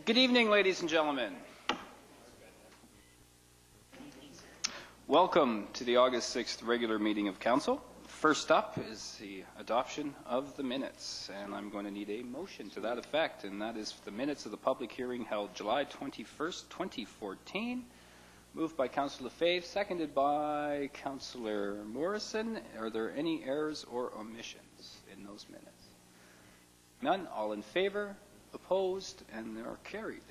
Good evening, ladies and gentlemen. Welcome to the August 6th regular meeting of Council. First up is the adoption of the minutes, and I'm going to need a motion to that effect, and that is the minutes of the public hearing held July 21st, 2014. Moved by Councillor Lefebvre, seconded by Councillor Morrison. Are there any errors or omissions in those minutes? None. All in favor? Opposed? And they are carried.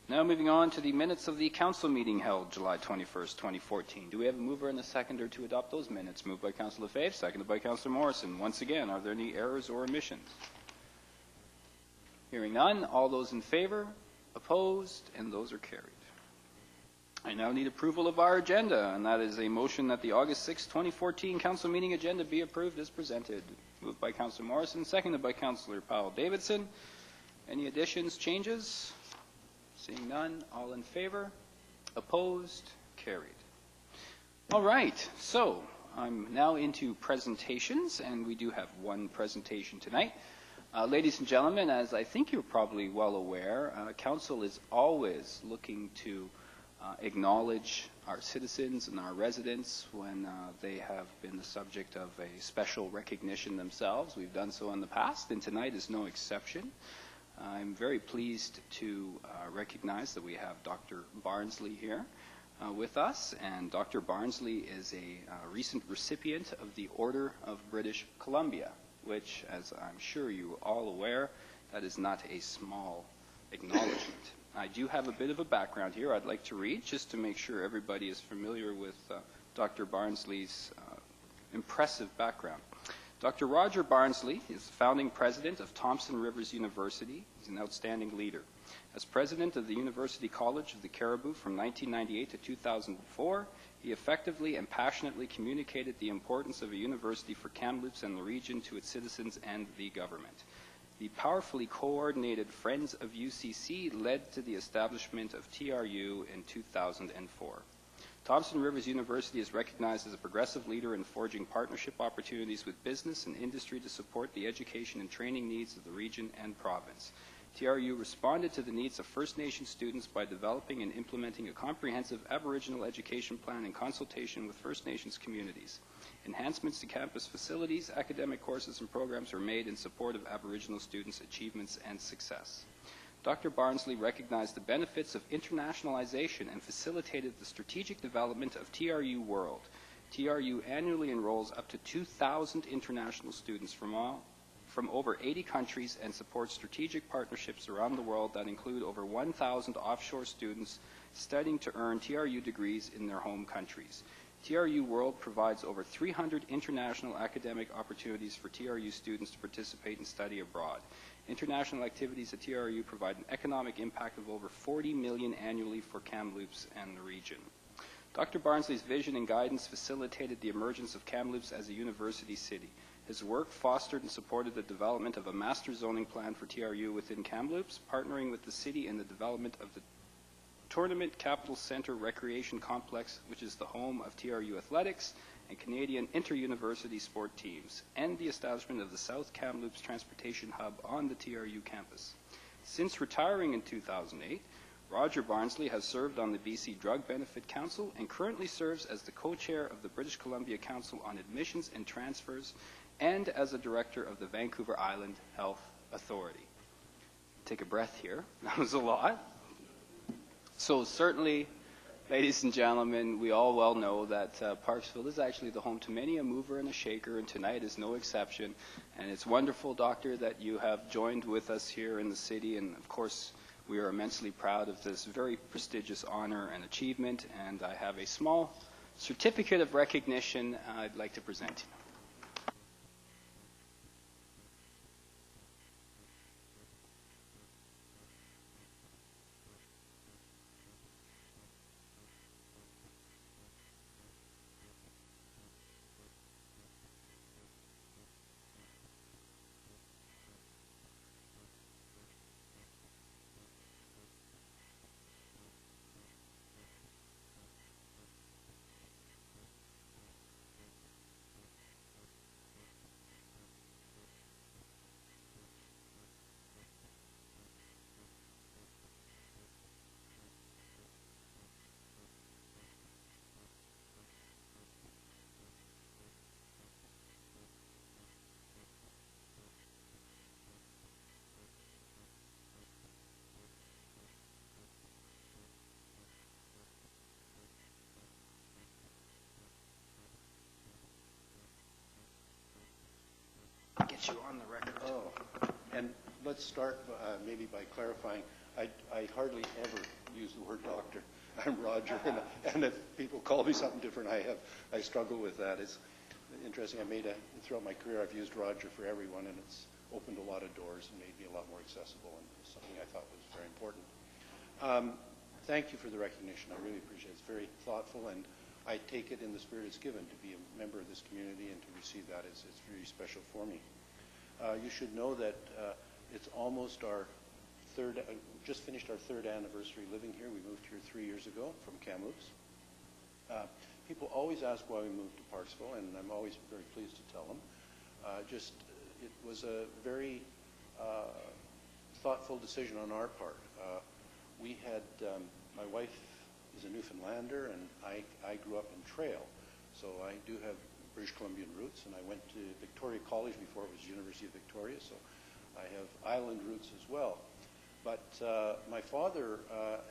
Now moving on to the minutes of the council meeting held July 21st, 2014. Do we have a mover and a seconder to adopt those minutes? Moved by Councillor Lefebvre, seconded by Councillor Morrison. Once again, are there any errors or omissions? Hearing none. All those in favor? Opposed? And those are carried. I now need approval of our agenda, and that is a motion that the August 6, 2014 council meeting agenda be approved as presented. Moved by Councillor Morrison, seconded by Councillor Powell-Davidson. Any additions, changes? Seeing none, all in favor? Opposed? Carried. All right, so I'm now into presentations, and we do have one presentation tonight. Ladies and gentlemen, as I think you're probably well aware, Council is always looking to acknowledge our citizens and our residents when they have been the subject of a special recognition themselves. We've done so in the past, and tonight is no exception. I'm very pleased to recognize that we have Dr. Barnsley here with us, and Dr. Barnsley is a recent recipient of the Order of British Columbia, which, as I'm sure you're all aware, that is not a small acknowledgement. I do have a bit of a background here I'd like to read just to make sure everybody is familiar with Dr. Barnsley's impressive background. Dr. Roger Barnsley is the founding president of Thompson Rivers University. He's an outstanding leader. As president of the University College of the Cariboo from 1998 to 2004, he effectively and passionately communicated the importance of a university for Kamloops and the region to its citizens and the government. The powerfully coordinated Friends of UCC led to the establishment of TRU in 2004. Thompson Rivers University is recognized as a progressive leader in forging partnership opportunities with business and industry to support the education and training needs of the region and province. TRU responded to the needs of First Nation students by developing and implementing a comprehensive Aboriginal education plan in consultation with First Nations communities. Enhancements to campus facilities, academic courses, and programs are made in support of Aboriginal students' achievements and success. Dr. Barnsley recognized the benefits of internationalization and facilitated the strategic development of TRU World. TRU annually enrolls up to 2,000 international students from over 80 countries and supports strategic partnerships around the world that include over 1,000 offshore students studying to earn TRU degrees in their home countries. TRU World provides over 300 international academic opportunities for TRU students to participate and study abroad. International activities at TRU provide an economic impact of over $40 million annually for Kamloops and the region. Dr. Barnsley's vision and guidance facilitated the emergence of Kamloops as a university city. His work fostered and supported the development of a master zoning plan for TRU within Kamloops, partnering with the city in the development of the Tournament Capital Centre Recreation Complex, which is the home of TRU Athletics and Canadian inter-university sport teams, and the establishment of the South Kamloops Transportation Hub on the TRU campus. Since retiring in 2008, Roger Barnsley has served on the BC Drug Benefit Council and currently serves as the co-chair of the British Columbia Council on Admissions and Transfers and as a director of the Vancouver Island Health Authority. Take a breath here. That was a lot. So certainly, ladies and gentlemen, we all well know that Parksville is actually the home to many a mover and a shaker, and tonight is no exception. And it's wonderful, Doctor, that you have joined with us here in the city, and of course, we are immensely proud of this very prestigious honor and achievement, and I have a small certificate of recognition I'd like to present to you. get you on the record. Oh, and let's start maybe by clarifying. I hardly ever use the word doctor. I'm Roger, and if people call me something different, I struggle with that. It's interesting. Throughout my career, I've used Roger for everyone, and it's opened a lot of doors and made me a lot more accessible, and something I thought was very important. Thank you for the recognition. I really appreciate it. It's very thoughtful, and I take it in the spirit it's given. To be a member of this community and to receive that it's really special for me. You should know that it's almost our just finished our third anniversary living here. We moved here 3 years ago from Kamloops. People always ask why we moved to Parksville, and I'm always very pleased to tell them. It was a very thoughtful decision on our part. We had, my wife is a Newfoundlander, and I grew up in Trail, so I do have British Columbian roots, and I went to Victoria College before it was University of Victoria, so I have island roots as well. But my father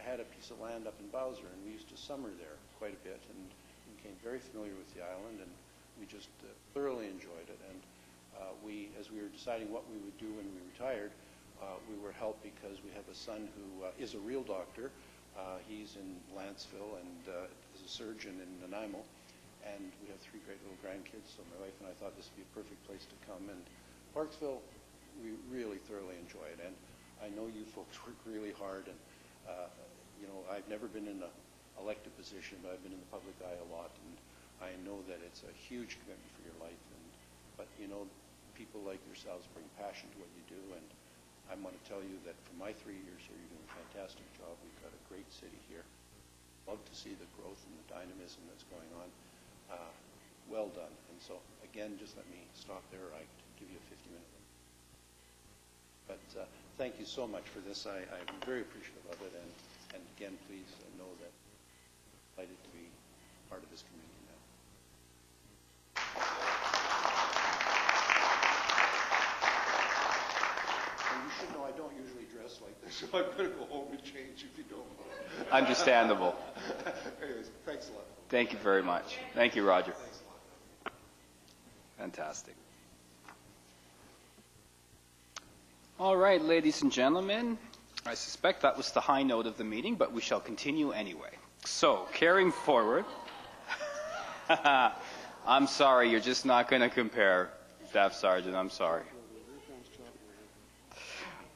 had a piece of land up in Bowser, and we used to summer there quite a bit, and became very familiar with the island, and we just thoroughly enjoyed it. And as we were deciding what we would do when we retired, we were helped because we have a son who is a real doctor. He's in Lanceville and is a surgeon in Nanaimo, and we have 3 great little grandkids, so my wife and I thought this would be a perfect place to come. And Parksville, we really thoroughly enjoy it, and I know you folks work really hard, and you know, I've never been in an elected position, but I've been in the public eye a lot, and I know that it's a huge commitment for your life, but you know, people like yourselves bring passion to what you do, and I want to tell you that for my 3 years here, you're doing a fantastic job. We've got a great city here. Love to see the growth and the dynamism that's going on. Well done. And so, again, just let me stop there. I give you a 50-minute. But thank you so much for this. I'm very appreciative of it. And again, please know that I'm delighted to be part of this community now. And you should know I don't usually dress like this, so I'm going to go home and change if you don't mind. Understandable. Anyways, thanks a lot. Thank you very much. Thank you, Roger. Thanks a lot. Fantastic. All right, ladies and gentlemen, I suspect that was the high note of the meeting, but we shall continue anyway. So, carrying forward, I'm sorry, you're just not going to compare, Staff Sergeant, I'm sorry.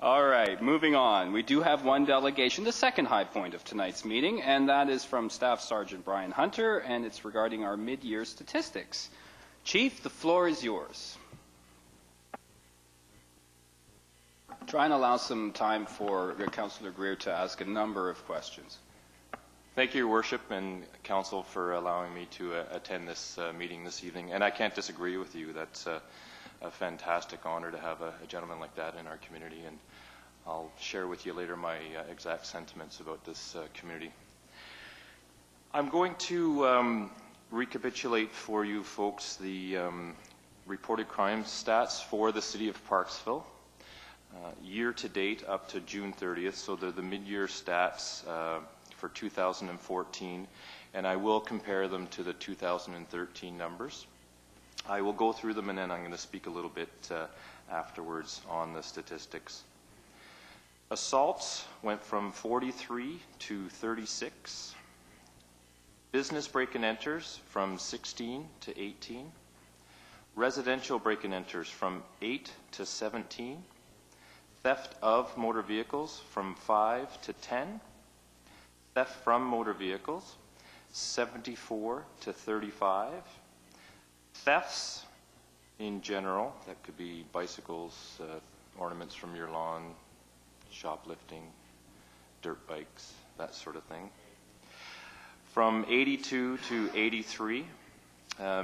All right, moving on. We do have one delegation, the second high point of tonight's meeting, and that is from Staff Sergeant Brian Hunter, and it's regarding our mid-year statistics. Chief, the floor is yours. Try and allow some time for Councillor Greir to ask a number of questions. Thank you, Your Worship and Council, for allowing me to attend this meeting this evening. And I can't disagree with you. That's a fantastic honor to have a gentleman like that in our community. And I'll share with you later my exact sentiments about this community. I'm going to recapitulate for you folks the reported crime stats for the City of Parksville. Year to date up to June 30th, so they're the mid-year stats for 2014, and I will compare them to the 2013 numbers. I will go through them and then I'm going to speak a little bit afterwards on the statistics. Assaults went from 43 to 36. Business break and enters from 16 to 18. Residential break and enters from 8 to 17. Theft of motor vehicles from 5 to 10. Theft from motor vehicles, 74 to 35. Thefts in general, that could be bicycles, ornaments from your lawn, shoplifting, dirt bikes, that sort of thing. From 82 to 83.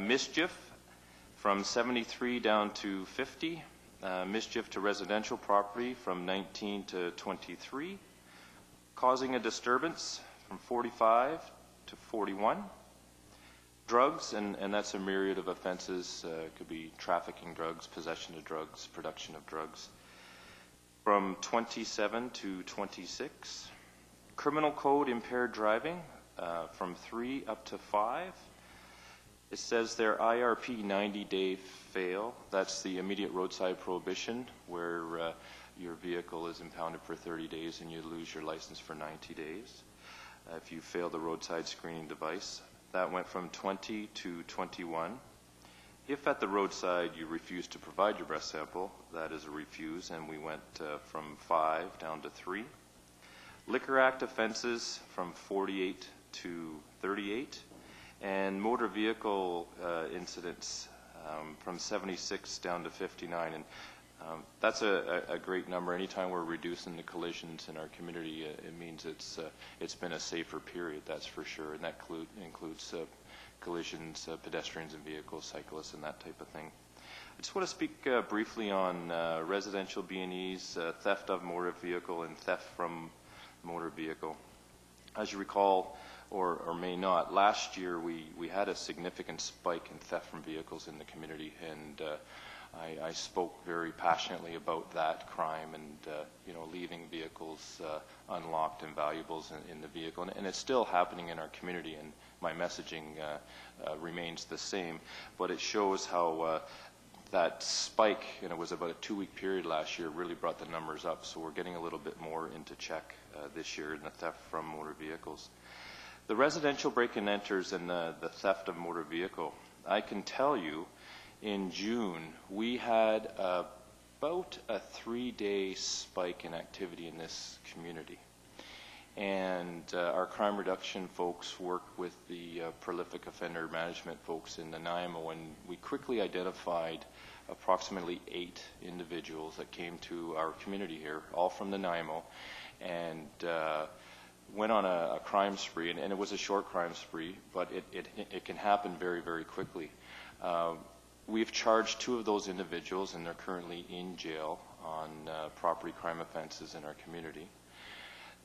Mischief from 73 down to 50. Mischief to residential property from 19 to 23. Causing a disturbance from 45 to 41. Drugs, and that's a myriad of offenses. It could be trafficking drugs, possession of drugs, production of drugs. From 27 to 26. Criminal code impaired driving from 3 up to 5. It says their IRP 90-day fail. That's the immediate roadside prohibition, where your vehicle is impounded for 30 days and you lose your license for 90 days if you fail the roadside screening device. That went from 20 to 21. If at the roadside you refuse to provide your breath sample, that is a refuse, and we went from 5 down to 3. Liquor Act offenses from 48 to 38, and motor vehicle incidents from 76 down to 59. And that's a great number. Anytime we're reducing the collisions in our community, it means it's been a safer period, that's for sure, and that includes collisions, pedestrians and vehicles, cyclists, and that type of thing. I just want to speak briefly on residential B&Es, theft of motor vehicle, and theft from motor vehicle. As you recall, or may not, last year we had a significant spike in theft from vehicles in the community, and I spoke very passionately about that crime and leaving vehicles unlocked and valuables in the vehicle, and it's still happening in our community, and my messaging remains the same, but it shows how that spike, and it was about a 2-week period last year, really brought the numbers up, so we're getting a little bit more into check this year in the theft from motor vehicles. The residential break-and enters and the theft of motor vehicle, I can tell you in June we had about a 3-day spike in activity in this community. And our crime reduction folks worked with the prolific offender management folks in Nanaimo, and we quickly identified approximately 8 individuals that came to our community here, all from Nanaimo, and went on a crime spree, and it was a short crime spree, but it can happen very, very quickly. We've charged 2 of those individuals, and they're currently in jail on property crime offenses in our community.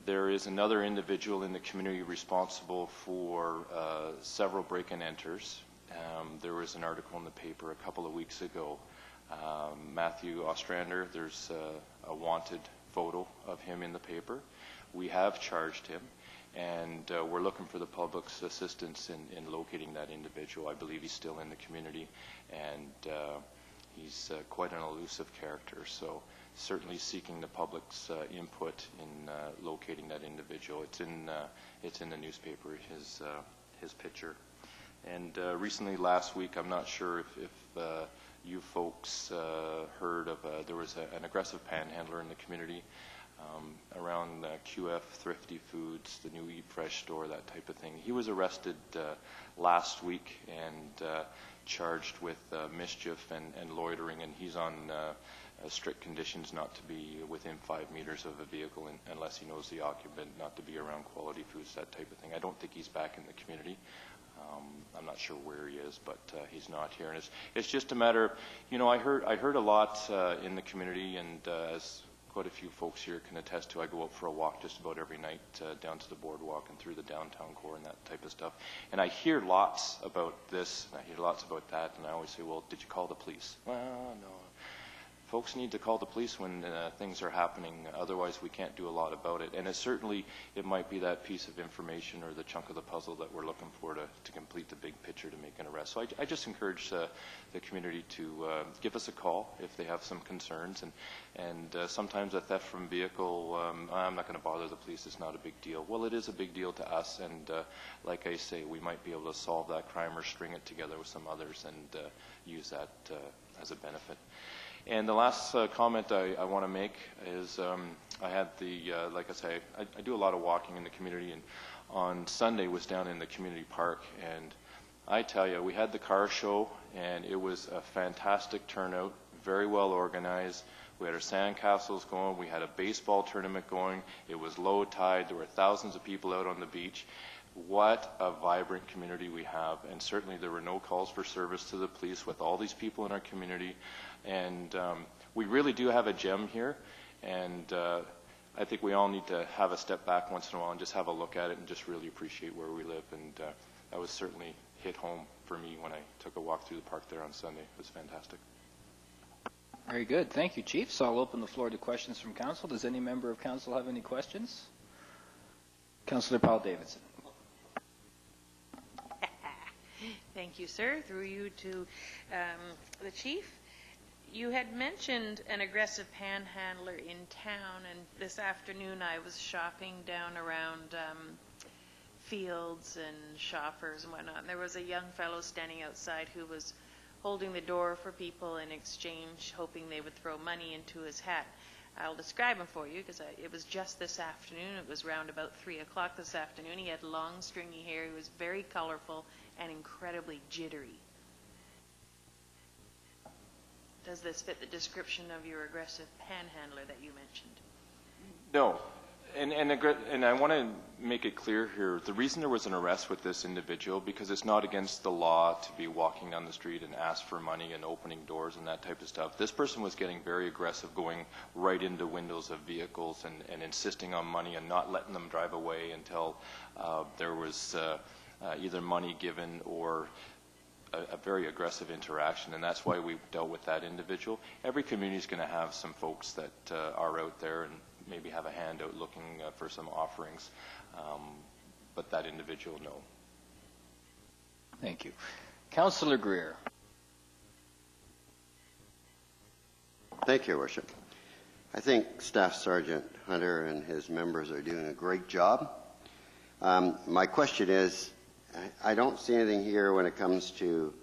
There is another individual in the community responsible for several break-and-enters. There was an article in the paper a couple of weeks ago. Matthew Ostrander, there's a wanted photo of him in the paper. We have charged him, and we're looking for the public's assistance in locating that individual. I believe he's still in the community, and he's quite an elusive character, so certainly seeking the public's input in locating that individual. It's in the newspaper, his picture. And recently, last week, I'm not sure if you folks heard of, there was an aggressive panhandler in the community around QF Thrifty Foods, the new Eat Fresh store, that type of thing. He was arrested last week and charged with mischief and loitering, and he's on strict conditions not to be within 5 meters of a vehicle unless he knows the occupant, not to be around quality foods, that type of thing. I don't think he's back in the community. I'm not sure where he is, but he's not here. And it's just a matter, I heard a lot in the community, and as quite a few folks here can attest to, I go out for a walk just about every night down to the boardwalk and through the downtown core and that type of stuff. And I hear lots about this, and I hear lots about that, and I always say, well, did you call the police? Well, no. Folks need to call the police when things are happening, otherwise we can't do a lot about it. And it might be that piece of information or the chunk of the puzzle that we're looking for to complete the big picture to make an arrest. So I just encourage the community to give us a call if they have some concerns. And sometimes a theft from vehicle, I'm not going to bother the police, it's not a big deal. Well, it is a big deal to us, and like I say, we might be able to solve that crime or string it together with some others and use that as a benefit. And the last comment I want to make is I had like I say, I do a lot of walking in the community, and on Sunday was down in the community park, and I tell you, we had the car show, and it was a fantastic turnout, very well organized. We had our sandcastles going, we had a baseball tournament going, it was low tide, there were thousands of people out on the beach. What a vibrant community we have, and certainly there were no calls for service to the police with all these people in our community. And we really do have a gem here, and I think we all need to have a step back once in a while and just have a look at it and just really appreciate where we live. And that was certainly hit home for me when I took a walk through the park there on Sunday. It was fantastic. Very good. Thank you, Chief. So I'll open the floor to questions from Council. Does any member of Council have any questions? Councillor Powell-Davidson. Thank you, sir. Through you to the Chief. You had mentioned an aggressive panhandler in town, and this afternoon I was shopping down around Fields and Shoppers and whatnot, and there was a young fellow standing outside who was holding the door for people in exchange, hoping they would throw money into his hat. I'll describe him for you because it was just this afternoon. It was round about 3 o'clock this afternoon. He had long, stringy hair. He was very colorful and incredibly jittery. Does this fit the description of your aggressive panhandler that you mentioned? No. And I want to make it clear here, the reason there was an arrest with this individual, because it's not against the law to be walking down the street and ask for money and opening doors and that type of stuff. This person was getting very aggressive, going right into windows of vehicles and insisting on money and not letting them drive away until there was either money given or a very aggressive interaction, and that's why we dealt with that individual. Every community is going to have some folks that are out there and maybe have a handout looking for some offerings, but that individual, no. Thank you. Councillor Greir. Thank you, Your Worship. I think Staff Sergeant Hunter and his members are doing a great job. My question is, I don't see anything here when it comes to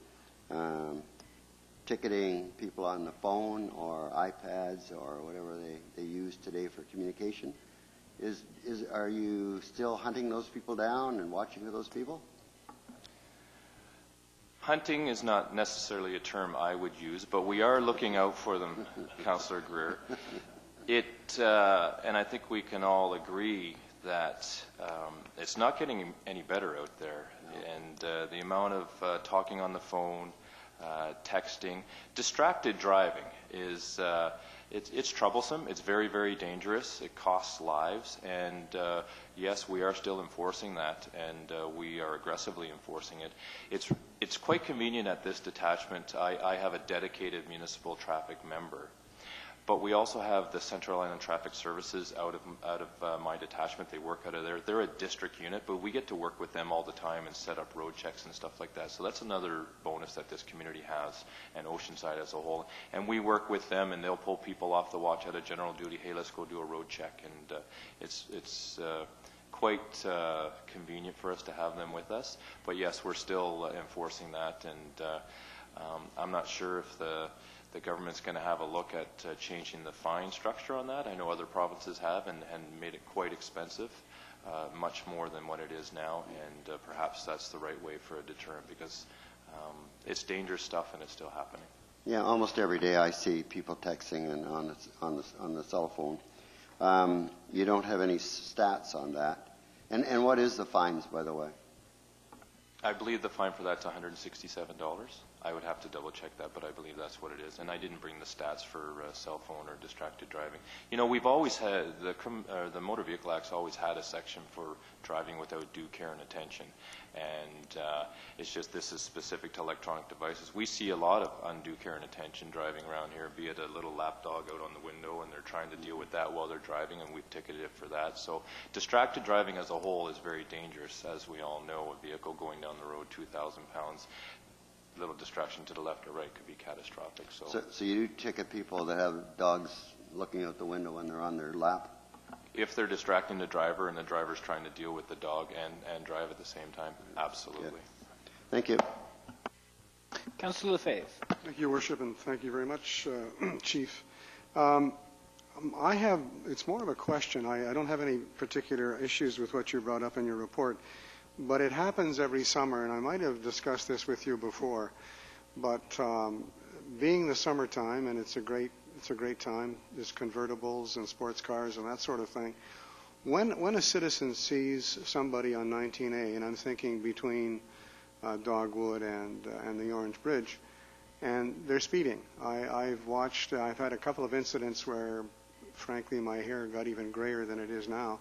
ticketing people on the phone or iPads or whatever they use today for communication. Are you still hunting those people down and watching for those people? Hunting is not necessarily a term I would use, but we are looking out for them, Councillor Greir. And I think we can all agree that it's not getting any better out there. And the amount of talking on the phone, texting, distracted driving is it's troublesome. It's very, very dangerous. It costs lives. And yes, we are still enforcing that, and we are aggressively enforcing it. It's quite convenient at this detachment. I have a dedicated municipal traffic member. But we also have the Central Island Traffic Services out of my detachment. They work out of there. They're a district unit, but we get to work with them all the time and set up road checks and stuff like that. So that's another bonus that this community has, and Oceanside as a whole. And we work with them, and they'll pull people off the watch out of general duty. Hey, let's go do a road check. And it's quite convenient for us to have them with us. But yes, we're still enforcing that, and I'm not sure if the government's going to have a look at changing the fine structure on that. I know other provinces have and made it quite expensive, much more than what it is now, and perhaps that's the right way for a deterrent, because it's dangerous stuff and it's still happening. Yeah, almost every day I see people texting and on the cell phone. You don't have any stats on that. And what is the fines, by the way? I believe the fine for that's $167. I would have to double check that, but I believe that's what it is. And I didn't bring the stats for cell phone or distracted driving. You know, we've always had, the Motor Vehicle Act's always had a section for driving without due care and attention. And it's just this is specific to electronic devices. We see a lot of undue care and attention driving around here, be it a little lapdog out on the window and they're trying to deal with that while they're driving, and we've ticketed it for that. So distracted driving as a whole is very dangerous. As we all know, a vehicle going down the road 2,000 pounds, little distraction to the left or right could be catastrophic. So you do ticket people that have dogs looking out the window when they're on their lap? If they're distracting the driver and the driver's trying to deal with the dog and drive at the same time, absolutely. Yeah. Thank you. Councillor Lefebvre. Thank you, Your Worship, and thank you very much, Chief. It's more of a question. I don't have any particular issues with what you brought up in your report, but it happens every summer, and I might have discussed this with you before, but being the summertime, and it's a great time, there's convertibles and sports cars and that sort of thing. When a citizen sees somebody on 19A, and I'm thinking between Dogwood and the Orange Bridge, and they're speeding. I've had a couple of incidents where, frankly, my hair got even grayer than it is now.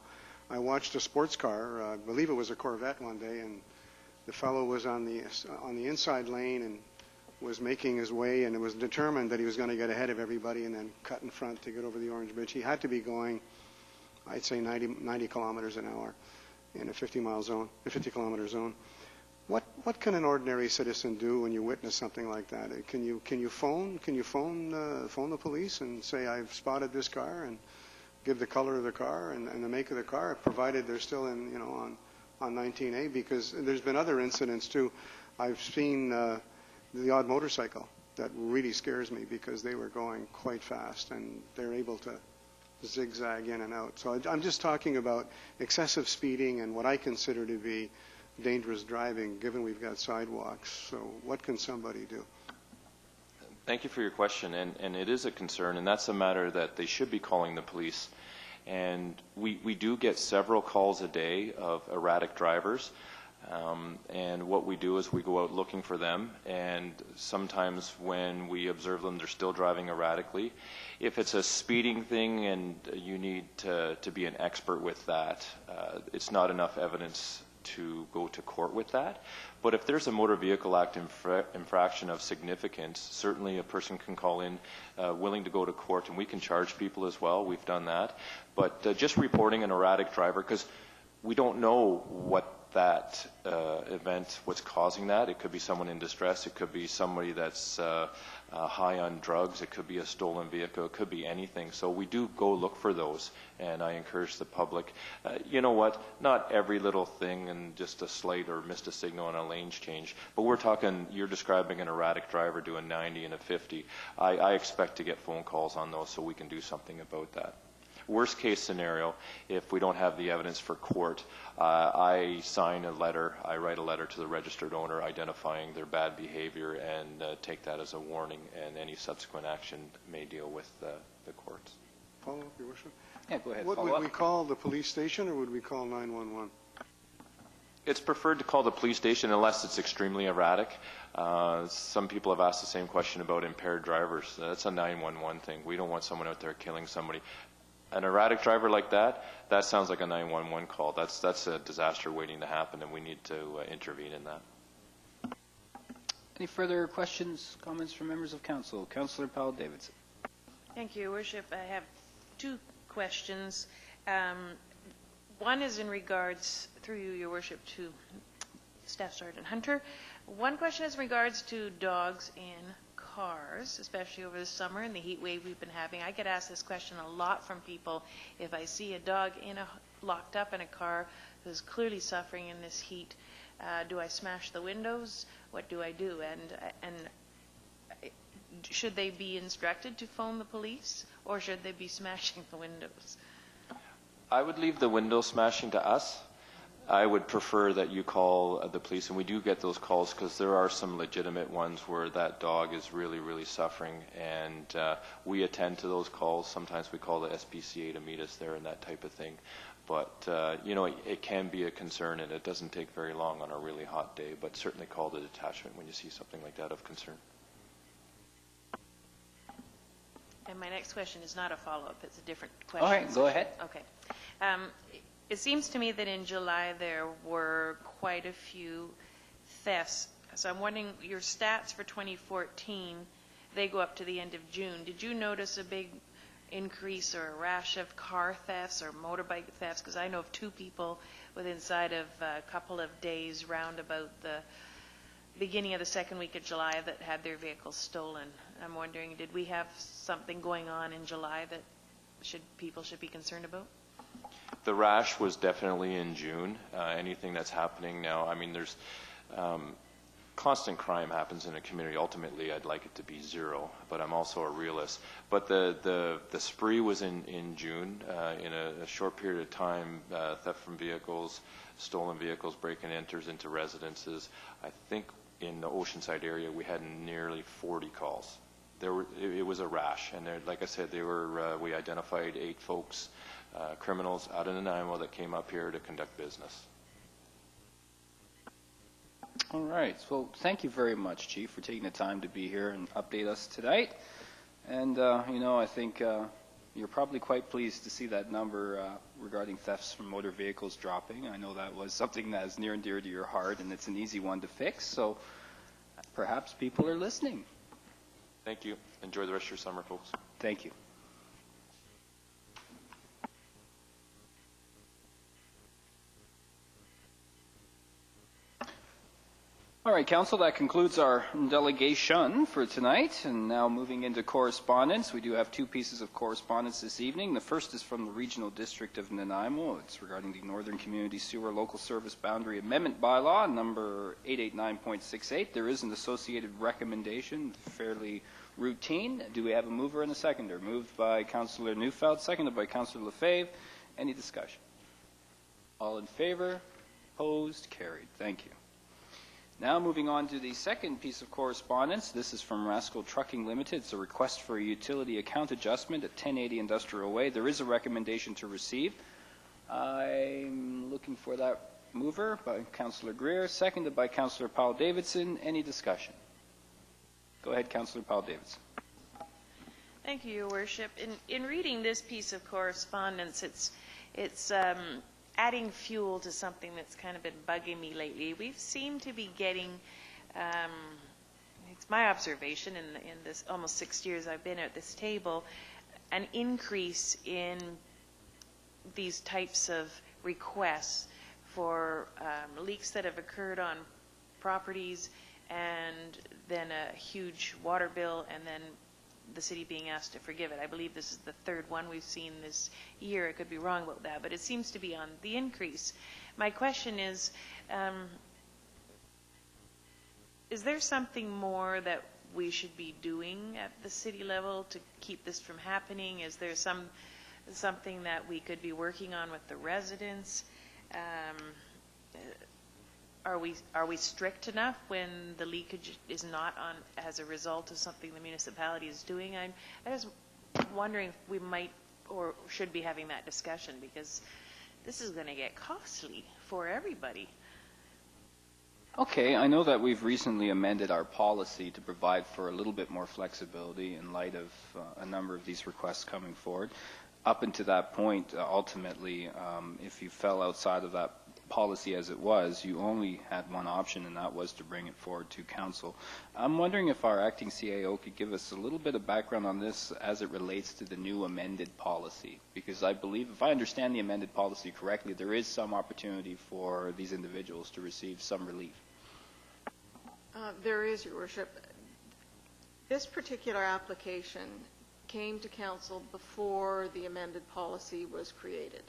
I watched a sports car, I believe it was a Corvette one day, and the fellow was on the inside lane and was making his way, and it was determined that he was going to get ahead of everybody and then cut in front to get over the Orange Bridge. He had to be going, I'd say 90 kilometers an hour in a 50 kilometer zone. What can an ordinary citizen do when you witness something like that? Can you phone the police and say, I've spotted this car, and give the color of the car and the make of the car, provided they're still in, you know, on 19A? Because there's been other incidents too. I've seen the odd motorcycle that really scares me because they were going quite fast and they're able to zigzag in and out. So I'm just talking about excessive speeding and what I consider to be dangerous driving, given we've got sidewalks. So what can somebody do? Thank you for your question, and it is a concern, and that's a matter that they should be calling the police. And we do get several calls a day of erratic drivers, and what we do is we go out looking for them, and sometimes when we observe them, they're still driving erratically. If it's a speeding thing and you need to be an expert with that, it's not enough evidence to go to court with that. But if there's a Motor Vehicle Act infraction of significance, certainly a person can call in willing to go to court, and we can charge people as well. We've done that. But just reporting an erratic driver, because we don't know what that event, what's causing that. It could be someone in distress. It could be somebody that's high on drugs. It could be a stolen vehicle. It could be anything. So we do go look for those, and I encourage the public. You know what? Not every little thing and just a slight or missed a signal on a lanes change, but we're talking, you're describing an erratic driver doing 90 and a 50. I expect to get phone calls on those so we can do something about that. Worst case scenario, if we don't have the evidence for court, I sign a letter, I write a letter to the registered owner identifying their bad behavior and take that as a warning, and any subsequent action may deal with the courts. Follow up, Your Worship? Yeah, go ahead. Would we call the police station or would we call 911? It's preferred to call the police station unless it's extremely erratic. Some people have asked the same question about impaired drivers. That's a 911 thing. We don't want someone out there killing somebody. An erratic driver like that, that sounds like a 911 call. That's a disaster waiting to happen, and we need to intervene in that. Any further questions, comments from members of council? Councillor Powell-Davidson. Thank you, Your Worship. I have two questions. One is in regards, through you, Your Worship, to Staff Sergeant Hunter. One question is in regards to dogs in cars, especially over the summer and the heat wave we've been having. I get asked this question a lot from people. If I see a dog locked up in a car who's clearly suffering in this heat, do I smash the windows? What do I do? And should they be instructed to phone the police, or should they be smashing the windows? I would leave the window smashing to us. I would prefer that you call the police, and we do get those calls because there are some legitimate ones where that dog is really, really suffering, and we attend to those calls. Sometimes we call the SPCA to meet us there and that type of thing. But, you know, it can be a concern, and it doesn't take very long on a really hot day, but certainly call the detachment when you see something like that of concern. And my next question is not a follow-up. It's a different question. All right, go ahead. Okay. It seems to me that in July there were quite a few thefts. So I'm wondering, your stats for 2014, they go up to the end of June. Did you notice a big increase or a rash of car thefts or motorbike thefts? Because I know of two people within inside of a couple of days round about the beginning of the second week of July that had their vehicles stolen. I'm wondering, did we have something going on in July that people should be concerned about? The rash was definitely in June. Anything that's happening now, I mean, there's constant crime happens in a community. Ultimately, I'd like it to be zero, but I'm also a realist. But the spree was in June. In a short period of time, theft from vehicles, stolen vehicles, break and enters into residences. I think in the Oceanside area, we had nearly 40 calls. It was a rash, and like I said, we identified 8 folks, criminals out of Nanaimo that came up here to conduct business. All right. Well, thank you very much, Chief, for taking the time to be here and update us tonight. And, you know, I think you're probably quite pleased to see that number regarding thefts from motor vehicles dropping. I know that was something that is near and dear to your heart, and it's an easy one to fix. So perhaps people are listening. Thank you. Enjoy the rest of your summer, folks. Thank you. All right, Council, that concludes our delegation for tonight. And now moving into correspondence, we do have two pieces of correspondence this evening. The first is from the Regional District of Nanaimo. It's regarding the Northern Community Sewer Local Service Boundary Amendment Bylaw, number 889.68. There is an associated recommendation, fairly routine. Do we have a mover and a seconder? Moved by Councillor Neufeld, seconded by Councillor Lefebvre. Any discussion? All in favor? Opposed? Carried. Thank you. Now moving on to the second piece of correspondence. This is from Rascal Trucking Limited. It's a request for a utility account adjustment at 1080 Industrial Way. There is a recommendation to receive. I'm looking for that mover by Councillor Greir, seconded by Councillor Powell-Davidson. Any discussion? Go ahead, Councillor Powell-Davidson. Thank you, Your Worship. In reading this piece of correspondence, it's adding fuel to something that's kind of been bugging me lately. We seem to be getting, it's my observation in this almost 6 years I've been at this table, an increase in these types of requests for leaks that have occurred on properties and then a huge water bill and then the city being asked to forgive it. I believe this is the third one we've seen this year. I could be wrong about that, but it seems to be on the increase. My question is there something more that we should be doing at the city level to keep this from happening? Is there something that we could be working on with the residents? Are we strict enough when the leakage is not on as a result of something the municipality is doing? I'm just wondering if we might or should be having that discussion, because this is going to get costly for everybody. Okay, I know that we've recently amended our policy to provide for a little bit more flexibility in light of a number of these requests coming forward. Up until that point, ultimately, if you fell outside of that policy as it was, you only had one option, and that was to bring it forward to council. I'm wondering if our acting CAO could give us a little bit of background on this as it relates to the new amended policy, because I believe, if I understand the amended policy correctly, there is some opportunity for these individuals to receive some relief. There is, Your Worship. This particular application came to council before the amended policy was created.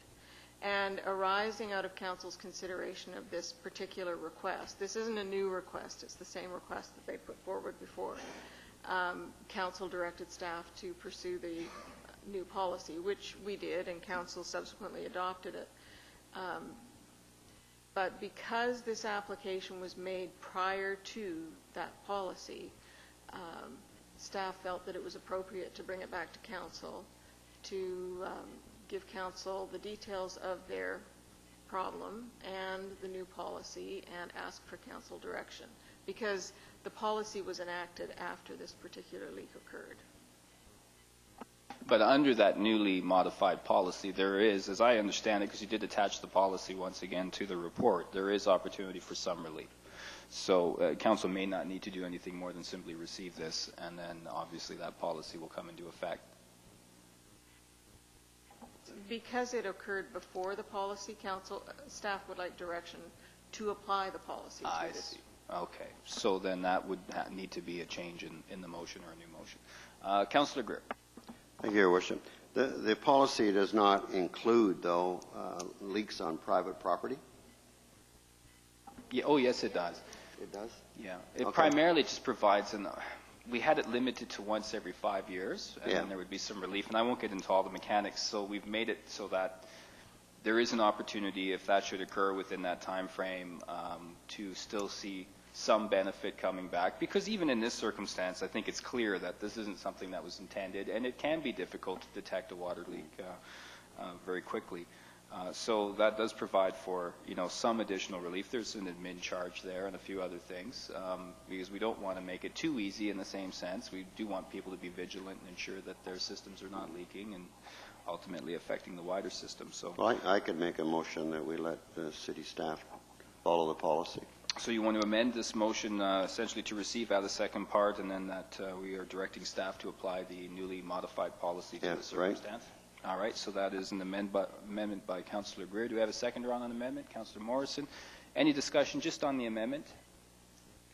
And arising out of council's consideration of this particular request, this isn't a new request, it's the same request that they put forward before. Council directed staff to pursue the new policy, which we did, and council subsequently adopted it. But because this application was made prior to that policy, staff felt that it was appropriate to bring it back to council to give council the details of their problem and the new policy and ask for council direction, because the policy was enacted after this particular leak occurred. But under that newly modified policy, there is, as I understand it, because you did attach the policy once again to the report, there is opportunity for some relief. So council may not need to do anything more than simply receive this, and then obviously that policy will come into effect. Because it occurred before the policy, council staff would like direction to apply the policy. I see. Okay. So then that would need to be a change in the motion or a new motion. Councillor Greir. Thank you, Your Worship. The policy does not include, though, leaks on private property? Yeah, oh, yes, it does. It does? Yeah. It Okay. primarily just provides we had it limited to once every 5 years, and then there would be some relief. And I won't get into all the mechanics, so we've made it so that there is an opportunity, if that should occur within that time frame, to still see some benefit coming back. Because even in this circumstance, I think it's clear that this isn't something that was intended, and it can be difficult to detect a water leak very quickly. So that does provide for, some additional relief. There's an admin charge there and a few other things, because we don't want to make it too easy in the same sense. We do want people to be vigilant and ensure that their systems are not leaking and ultimately affecting the wider system. So, Well, I could make a motion that we let the city staff follow the policy. So you want to amend this motion essentially to receive out of the second part, and then that we are directing staff to apply the newly modified policy to the circumstance? Right. All right, so that is an amendment by Councillor Greir. Do we have a seconder on an amendment? Councillor Morrison. Any discussion just on the amendment?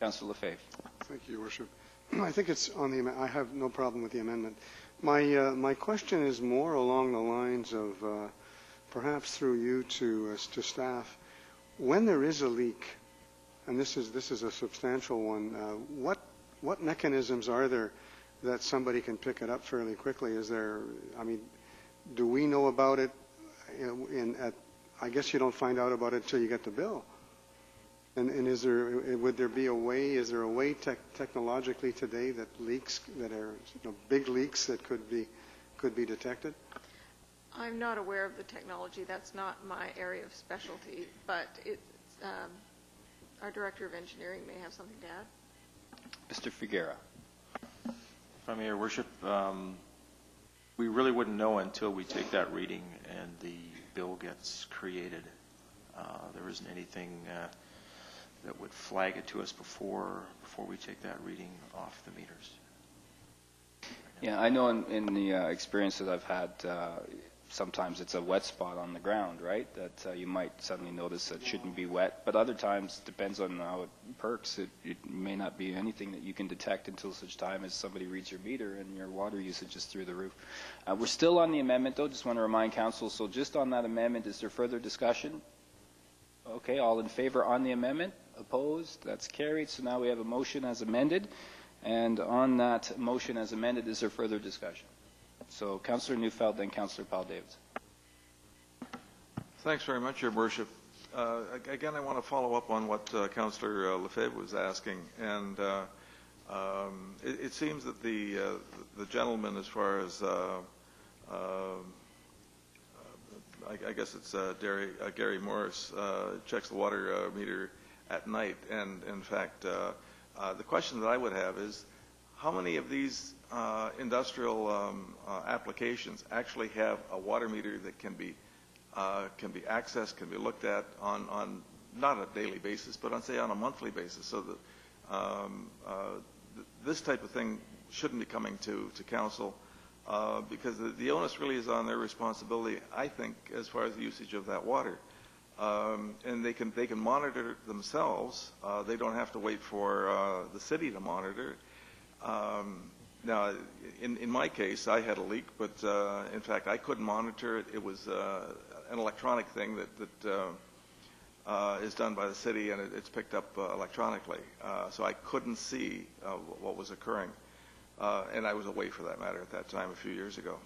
Councillor Lefebvre. Thank you, Your Worship. I think it's on the. I have no problem with the amendment. My question is more along the lines of, perhaps through you to staff, when there is a leak, and this is a substantial one. What mechanisms are there that somebody can pick it up fairly quickly? Is there? I mean, do we know about it? I guess you don't find out about it until you get the bill. And would there be a way? Is there a way technologically today that leaks that are big leaks that could be detected? I'm not aware of the technology. That's not my area of specialty. But our Director of Engineering may have something to add. Mr. Figuera. If I may, Your Worship, we really wouldn't know until we take that reading and the bill gets created. There isn't anything that would flag it to us before we take that reading off the meters. Yeah, I know in the experience that I've had, sometimes it's a wet spot on the ground, right? That you might suddenly notice that shouldn't be wet, but other times, depends on how it perks, it may not be anything that you can detect until such time as somebody reads your meter and your water usage is through the roof. We're still on the amendment, though. Just want to remind Council, so just on that amendment, is there further discussion? Okay, all in favor on the amendment? Opposed? That's carried. So now we have a motion as amended. And on that motion as amended, is there further discussion? So Councillor Neufeld, then Councillor Powell-Davidson. Thanks very much, Your Worship. Again, I want to follow up on what Councillor Lefebvre was asking. And it seems that the gentleman, as far as I guess it's Gary Morris, checks the water meter at night. And in fact, the question that I would have is, how many of these industrial applications actually have a water meter that can be accessed, can be looked at on not a daily basis, but on, say, on a monthly basis, so that this type of thing shouldn't be coming to council, because the onus really is on their responsibility, I think, as far as the usage of that water. And they can monitor it themselves. They don't have to wait for the city to monitor. Now, in my case, I had a leak, but in fact, I couldn't monitor it. It was an electronic thing that is done by the city, and it's picked up electronically. So I couldn't see what was occurring, and I was away, for that matter, at that time a few years ago.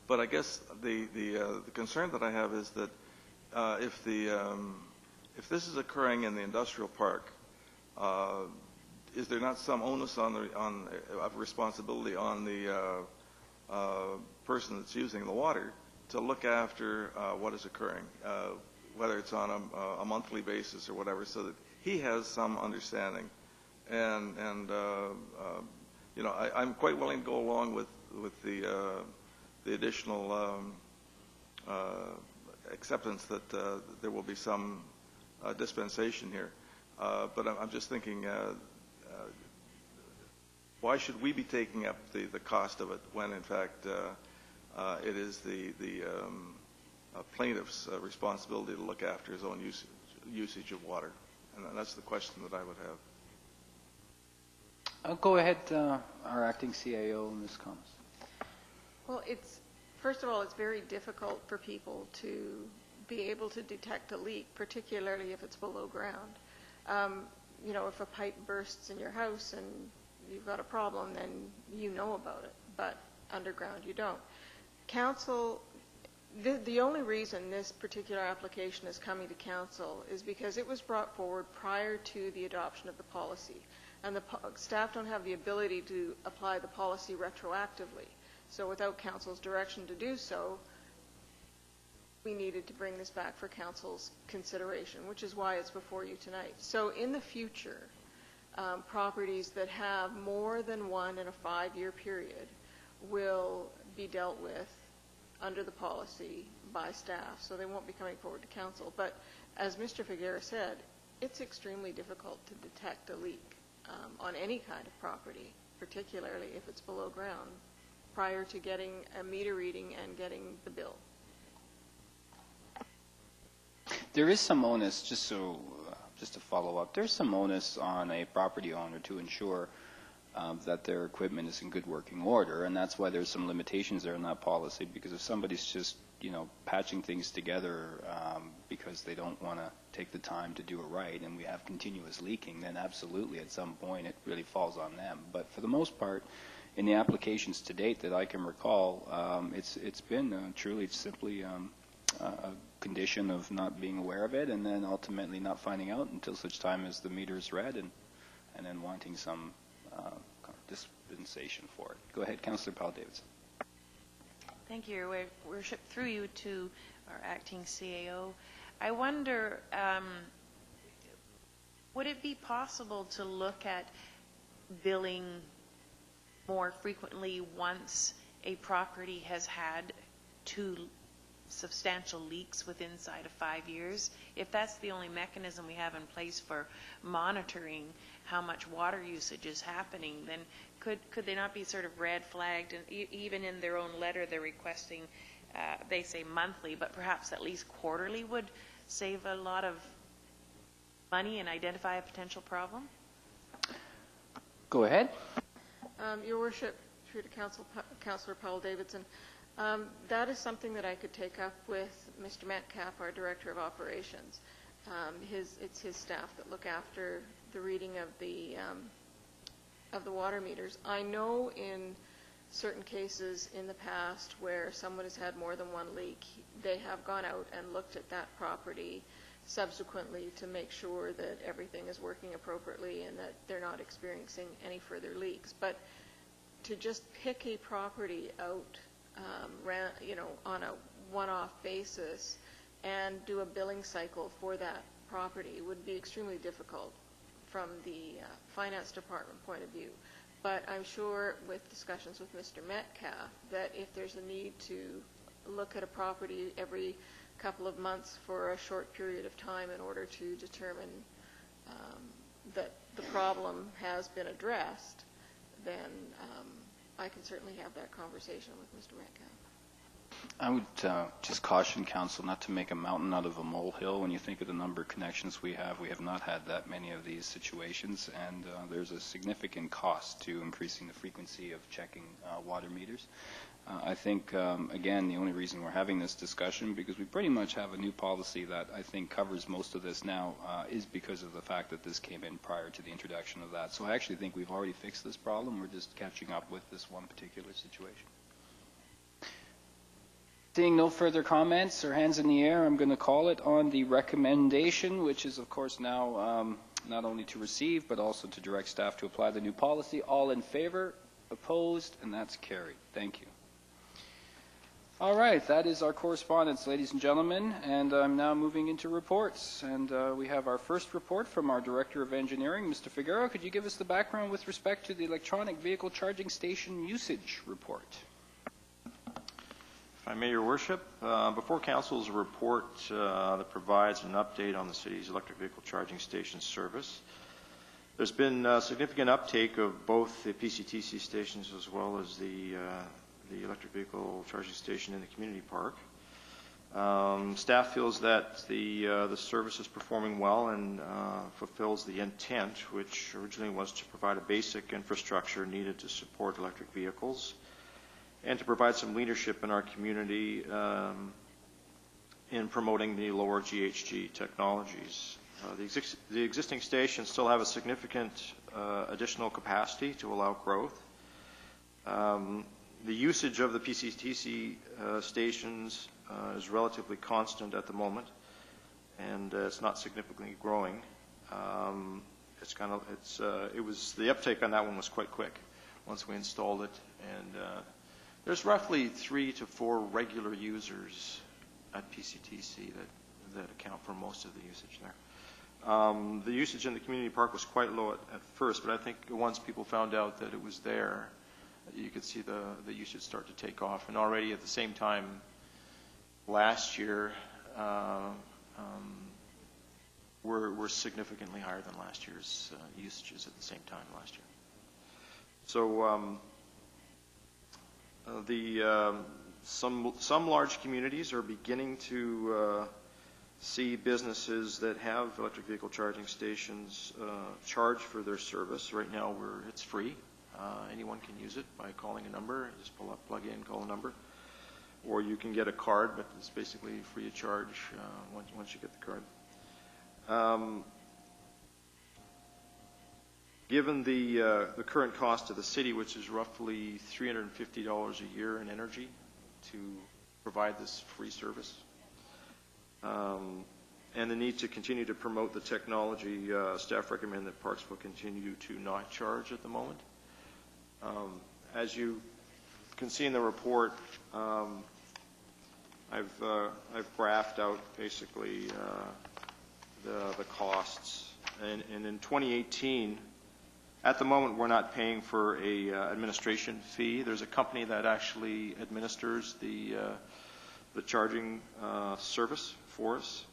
But I guess the concern that I have is that if this is occurring in the industrial park, is there not some onus of responsibility on the person that's using the water to look after what is occurring, whether it's on a monthly basis or whatever, so that he has some understanding? And you know, I'm quite willing to go along with the additional acceptance that there will be some dispensation here. But I'm just thinking, why should we be taking up the cost of it when, in fact, it is the plaintiff's responsibility to look after his own usage of water? And that's the question that I would have. I'll go ahead, our acting CAO, in this comments. Well, first of all, it's very difficult for people to be able to detect a leak, particularly if it's below ground. You know, if a pipe bursts in your house and you've got a problem, then you know about it, but underground you don't. Council, the only reason this particular application is coming to council is because it was brought forward prior to the adoption of the policy, and the staff don't have the ability to apply the policy retroactively. So without council's direction to do so, we needed to bring this back for council's consideration, which is why it's before you tonight. So in the future, properties that have more than one in a 5-year period will be dealt with under the policy by staff, so they won't be coming forward to council. But as Mr. Figuera said, it's extremely difficult to detect a leak on any kind of property, particularly if it's below ground, prior to getting a meter reading and getting the bill. There is some onus, just just to follow up, there's some onus on a property owner to ensure that their equipment is in good working order, and that's why there's some limitations there in that policy, because if somebody's just, patching things together because they don't want to take the time to do it right, and we have continuous leaking, then absolutely at some point it really falls on them. But for the most part, in the applications to date that I can recall, it's been truly simply a condition of not being aware of it, and then ultimately not finding out until such time as the meter is read, and then wanting some dispensation for it. Go ahead, Councillor Powell-Davidson. Thank you, Your Worship. Through you to our acting CAO, I wonder, would it be possible to look at billing more frequently once a property has had 2 substantial leaks within inside of 5 years? If that's the only mechanism we have in place for monitoring how much water usage is happening, then could they not be sort of red flagged? And even in their own letter, they're requesting, they say monthly, but perhaps at least quarterly would save a lot of money and identify a potential problem? Go ahead. Your Worship, through to Councillor Powell-Davidson, that is something that I could take up with Mr. Metcalf, our Director of Operations. It's his staff that look after the reading of the water meters. I know in certain cases in the past where someone has had more than one leak, they have gone out and looked at that property subsequently to make sure that everything is working appropriately and that they're not experiencing any further leaks. But to just pick a property out on a one-off basis and do a billing cycle for that property would be extremely difficult from the finance department point of view. But I'm sure with discussions with Mr. Metcalf that if there's a need to look at a property every couple of months for a short period of time in order to determine that the problem has been addressed, then I can certainly have that conversation with Mr. Metcalf. I would just caution council not to make a mountain out of a molehill. When you think of the number of connections we have not had that many of these situations, and there's a significant cost to increasing the frequency of checking water meters. I think, again, the only reason we're having this discussion, because we pretty much have a new policy that I think covers most of this now, is because of the fact that this came in prior to the introduction of that. So I actually think we've already fixed this problem. We're just catching up with this one particular situation. Seeing no further comments or hands in the air, I'm going to call it on the recommendation, which is, of course, now not only to receive, but also to direct staff to apply the new policy. All in favor? Opposed? And that's carried. Thank you. All right, that is our correspondence, ladies and gentlemen, and I'm now moving into reports. And we have our first report from our Director of Engineering, Mr. Figueroa. Could you give us the background with respect to the electronic vehicle charging station usage report? If I may, Your Worship, before Council's report that provides an update on the city's electric vehicle charging station service, there's been significant uptake of both the PCTC stations as well as the electric vehicle charging station in the community park. Staff feels that the service is performing well and fulfills the intent, which originally was to provide a basic infrastructure needed to support electric vehicles and to provide some leadership in our community in promoting the lower GHG technologies. The existing stations still have a significant additional capacity to allow growth. The usage of the PCTC stations is relatively constant at the moment, and it's not significantly growing. The uptake on that one was quite quick once we installed it, and there's roughly 3 to 4 regular users at PCTC that account for most of the usage there. The usage in the community park was quite low at first, but I think once people found out that it was there, you could see the usage start to take off. And already at the same time last year, we're significantly higher than last year's usages at the same time last year. So some large communities are beginning to see businesses that have electric vehicle charging stations charge for their service. Right now, it's free. Anyone can use it by calling a number. Just pull up, plug in, call a number. Or you can get a card, but it's basically free of charge once you get the card. Given the current cost to the city, which is roughly $350 a year in energy to provide this free service, and the need to continue to promote the technology, staff recommend that Parks will continue to not charge at the moment. As you can see in the report, I've graphed out basically the costs, and in 2018, at the moment we're not paying for a administration fee. There's a company that actually administers the charging service for us.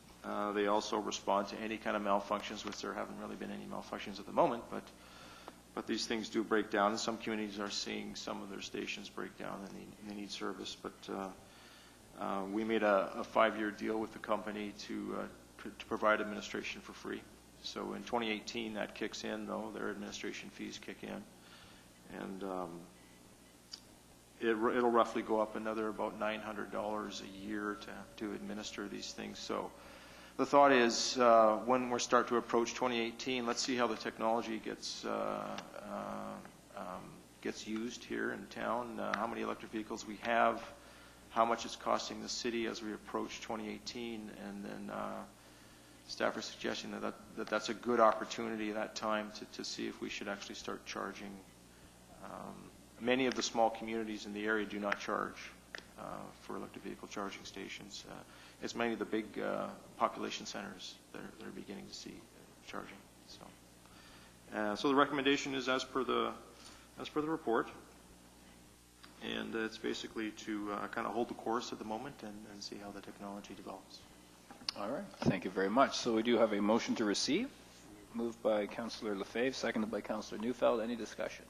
They also respond to any kind of malfunctions, which there haven't really been any malfunctions at the moment, but these things do break down, and some communities are seeing some of their stations break down and they need service. But we made a 5-year deal with the company to provide administration for free. So in 2018 that kicks in, though, their administration fees kick in, and it'll roughly go up another about $900 a year to administer these things. So the thought is when we start to approach 2018, let's see how the technology gets used here in town, how many electric vehicles we have, how much it's costing the city as we approach 2018, and then staff are suggesting that's a good opportunity at that time to see if we should actually start charging. Many of the small communities in the area do not charge for electric vehicle charging stations. It's mainly the big population centers that are beginning to see charging. So the recommendation is as per the report, and it's basically to kind of hold the course at the moment and see how the technology develops. All right. Thank you very much. So we do have a motion to receive, moved by Councillor Lefebvre, seconded by Councillor Neufeld. Any discussion?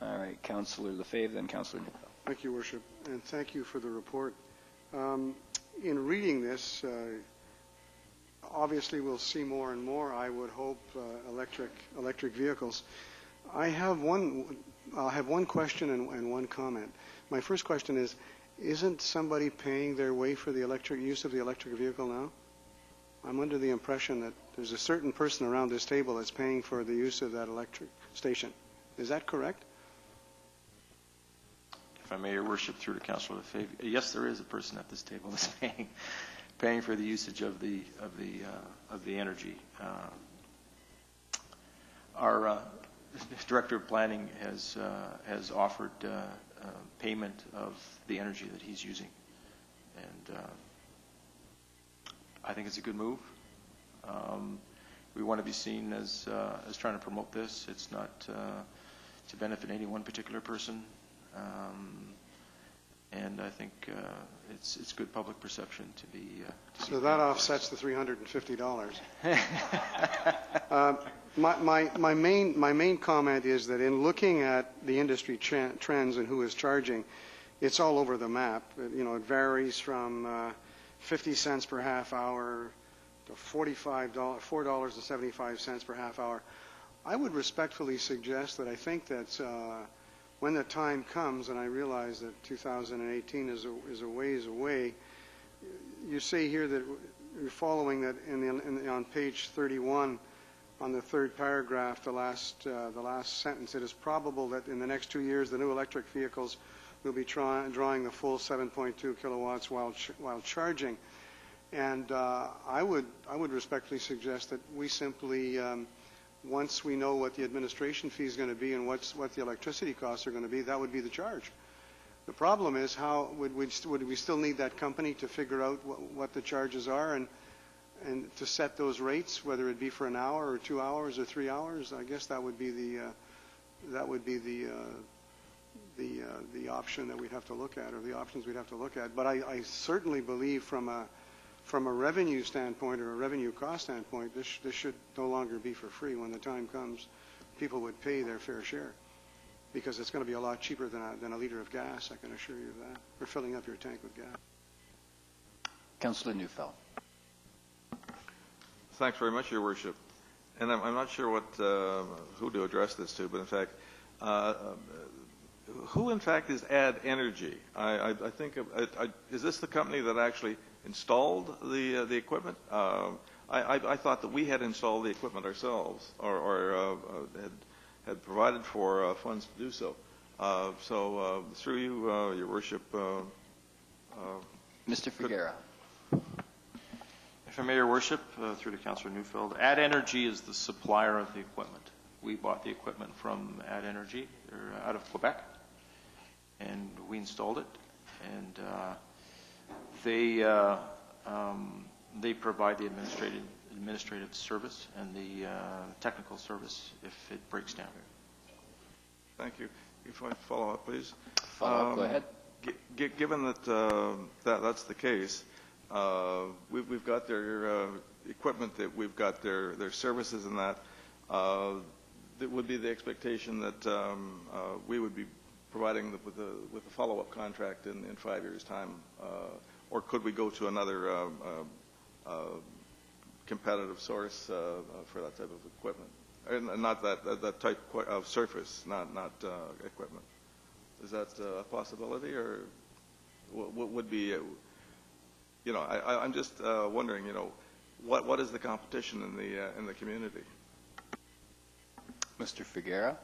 All right. Councillor Lefebvre, then Councillor Neufeld. Thank you, Worship, and thank you for the report. In reading this, obviously we'll see more and more, I would hope, electric vehicles. I'll have one question and one comment. My first question is, isn't somebody paying their way for the use of the electric vehicle now? I'm under the impression that there's a certain person around this table that's paying for the use of that electric station. Is that correct? If I may, Your Worship, through to Councillor Lefebvre, yes, there is a person at this table that's paying for the usage of the energy. Our Director of Planning has offered payment of the energy that he's using, and I think it's a good move. We want to be seen as trying to promote this. It's not to benefit any one particular person, and I think it's good public perception to be. So that offsets the $350. My main comment is that in looking at the industry trends and who is charging, it's all over the map. It varies from 50 cents per half hour to $4.75 per half hour. I would respectfully suggest that I think that when the time comes, and I realize that 2018 is a ways away, you say here that you're following that on page 31. On the third paragraph, the last sentence, it is probable that in the next 2 years the new electric vehicles will be drawing the full 7.2 kilowatts while charging. And I would respectfully suggest that we simply, once we know what the administration fee is going to be and what the electricity costs are going to be, that would be the charge. The problem is, how would we still need that company to figure out what the charges are and to set those rates, whether it be for an hour or 2 hours or 3 hours? I guess that would be the option that we'd have to look at, or the options we'd have to look at. But I certainly believe from a revenue standpoint or a revenue cost standpoint, this should no longer be for free. When the time comes, people would pay their fair share, because it's going to be a lot cheaper than a liter of gas, I can assure you of that, or filling up your tank with gas. Councillor Neufeld. Thanks very much, Your Worship. And I'm not sure who to address this to, but in fact, who in fact is Add Energy? I think, is this the company that actually installed the equipment? I thought that we had installed the equipment ourselves, or had provided for funds to do so. So through you, Your Worship. Mr. Figuera. If I may, Your Worship, through to Councillor Neufeld, Add Energy is the supplier of the equipment. We bought the equipment from Add Energy. They're out of Quebec, and we installed it. And they provide the administrative service and the technical service if it breaks down. Thank you. If I follow up, please. Follow up, go ahead. Given that that's the case, we've got their equipment, that we've got their services, and that would be the expectation that we would be providing with a follow-up contract in 5 years' time, or could we go to another competitive source for that type of equipment, and not that type of surface, not equipment? Is that a possibility, or would be? I'm just wondering, what is the competition in the community? Mr. Figuera.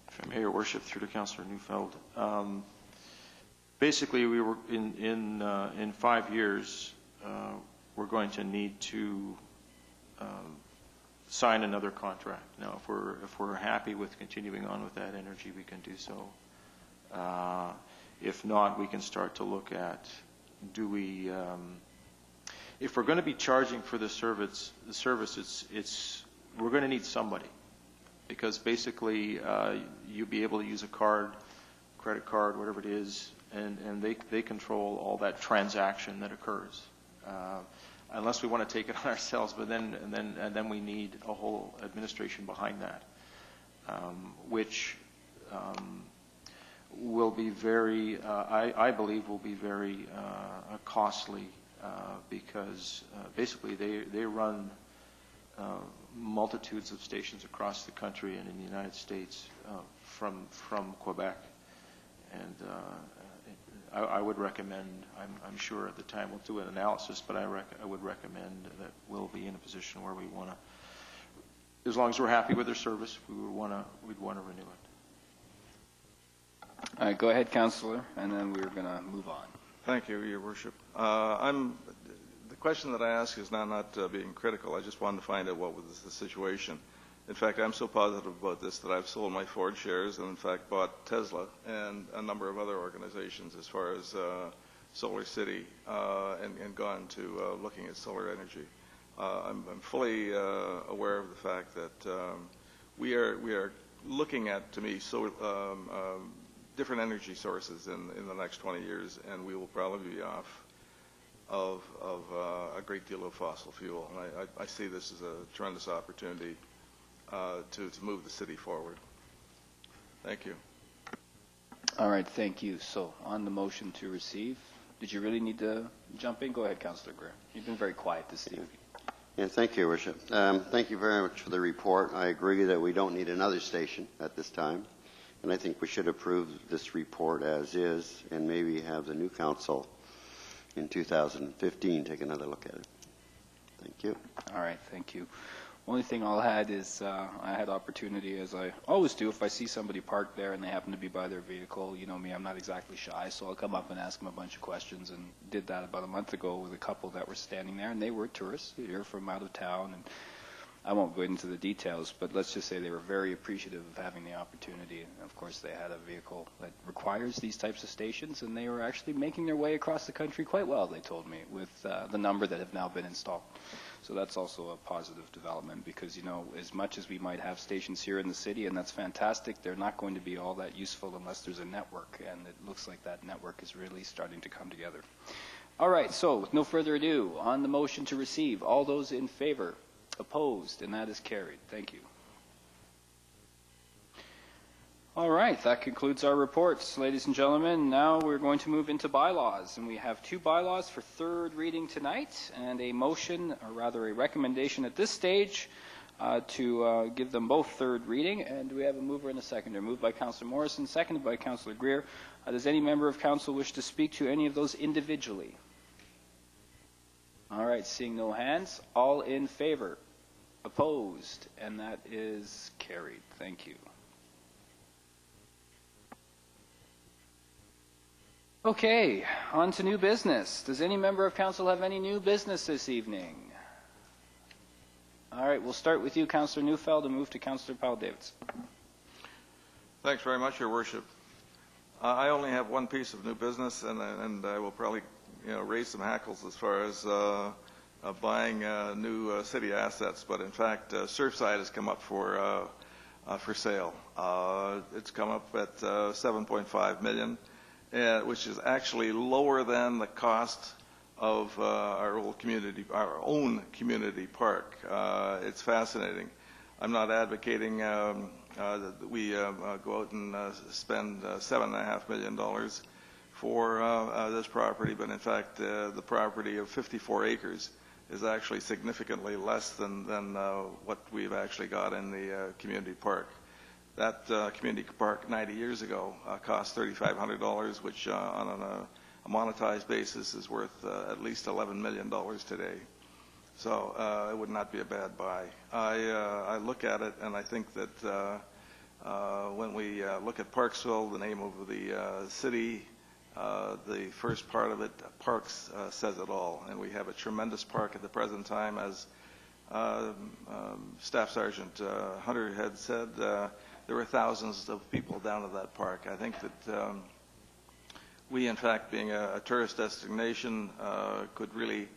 If I may, Your Worship, through to Councillor Neufeld. Basically, we were in 5 years, we're going to need to sign another contract. Now, if we're happy with continuing on with that energy, we can do so. If not, we can start to look at, if we're going to be charging for the service, we're going to need somebody, because basically you'll be able to use a card, credit card, whatever it is, and they control all that transaction that occurs. Unless we want to take it on ourselves, but then we need a whole administration behind that, which will be very, I believe, will be very costly, because basically they run multitudes of stations across the country and in the United States from Quebec, and I would recommend, I'm sure at the time we'll do an analysis, but I would recommend that we'll be in a position where we want to, as long as we're happy with their service, we'd want to renew it. All right, go ahead, Councillor, and then we're going to move on. Thank you, Your Worship. The question that I ask is not being critical. I just wanted to find out what was the situation. In fact, I'm so positive about this that I've sold my Ford shares and, in fact, bought Tesla and a number of other organizations as far as Solar City and gone to looking at solar energy. I'm fully aware of the fact that we are looking at, to me, different energy sources in the next 20 years, and we will probably be off of a great deal of fossil fuel. And I see this as a tremendous opportunity to move the city forward. Thank you. All right, thank you. So on the motion to receive, did you really need to jump in? Go ahead, Councillor Greir. You've been very quiet this evening. Yeah, thank you, Your Worship. Thank you very much for the report. I agree that we don't need another station at this time, and I think we should approve this report as is, and maybe have the new council in 2015 take another look at it. Thank you. All right, thank you. Only thing I'll add is I had opportunity, as I always do, if I see somebody parked there and they happen to be by their vehicle, you know me, I'm not exactly shy, so I'll come up and ask them a bunch of questions, and did that about a month ago with a couple that were standing there, and they were tourists here from out of town, and I won't go into the details, but let's just say they were very appreciative of having the opportunity, and of course they had a vehicle that requires these types of stations, and they were actually making their way across the country quite well, they told me, with the number that have now been installed. So that's also a positive development, because, you know, as much as we might have stations here in the city, and that's fantastic, they're not going to be all that useful unless there's a network, and it looks like that network is really starting to come together. All right, so with no further ado, on the motion to receive, all those in favor? Opposed, and that is carried. Thank you. All right, that concludes our reports, ladies and gentlemen. Now we're going to move into bylaws, and we have two bylaws for third reading tonight, and a motion, or rather a recommendation at this stage, to give them both third reading. And do we have a mover and a seconder? Moved by Councillor Morrison, seconded by Councillor Greir. Does any member of council wish to speak to any of those individually? All right, seeing no hands, all in favor? Opposed? And that is carried. Thank you. Okay, on to new business. Does any member of council have any new business this evening? All right, we'll start with you, Councillor Neufeld, and move to Councillor Powell-Davidson. Thanks very much, Your Worship. I only have one piece of new business, and I will probably raise some hackles as far as buying new city assets. But in fact, Surfside has come up for sale. It's come up at $7.5 million. Which is actually lower than the cost of our own community park. It's fascinating. I'm not advocating that we go out and spend $7.5 million for this property, but in fact, the property of 54 acres is actually significantly less than what we've actually got in the community park. That community park 90 years ago cost $3,500, which on a monetized basis is worth at least $11 million today. So it would not be a bad buy. I look at it and I think that when we look at Parksville, the name of the city, the first part of it, Parks, says it all. And we have a tremendous park at the present time. As Staff Sergeant Hunter had said, there were thousands of people down at that park. I think that we, in fact, being a tourist destination, could really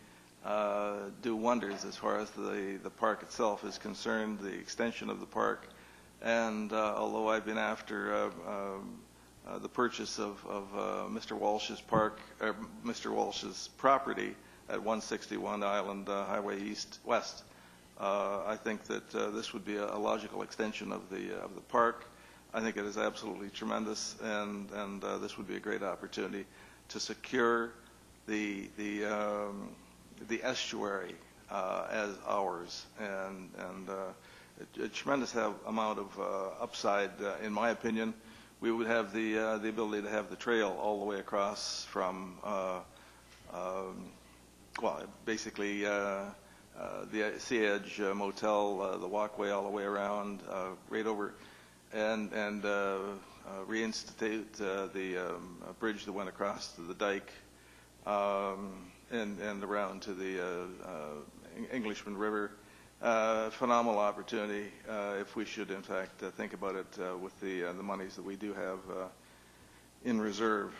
do wonders as far as the park itself is concerned, the extension of the park. And although I've been after the purchase of Mr. Walsh's park, or Mr. Walsh's property at 161 Island Highway East-West, I think that this would be a logical extension of the park. I think it is absolutely tremendous, and this would be a great opportunity to secure the estuary as ours, and a tremendous amount of upside, in my opinion. We would have the ability to have the trail all the way across from, basically. The Sea Edge Motel, the walkway all the way around, right over, and reinstate the bridge that went across to the dike, and around to the Englishman River. Phenomenal opportunity if we should, in fact, think about it with the monies that we do have in reserve.